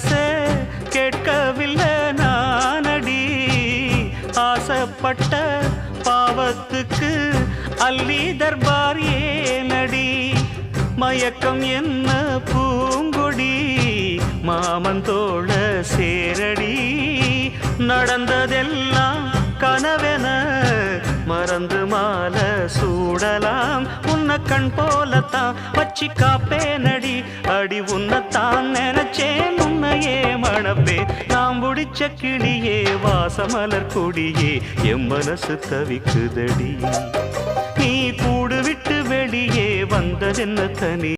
மனசே கேட்கவில்லை நானடி ஆசைப்பட்ட பாவத்துக்கு அள்ளி தர்பார் ஏனடி மயக்கம் என்ன பூங்கொடி மாமன் தோழ சேரடி நடந்ததெல்லாம் கனவென மறந்து மாலை சூடலாம் உன்னை கண் போலத்தான் வச்சி காப்பேனடி அடி உன்னைத்தான் நினைச்சேன் உன்னையே மணப்பே நாம் முடிச்ச கிளியே வாசமலர் கொடியே என் மனசு தவிக்குதடி நீ கூடு விட்டு வெளியே வந்ததென்ன தனி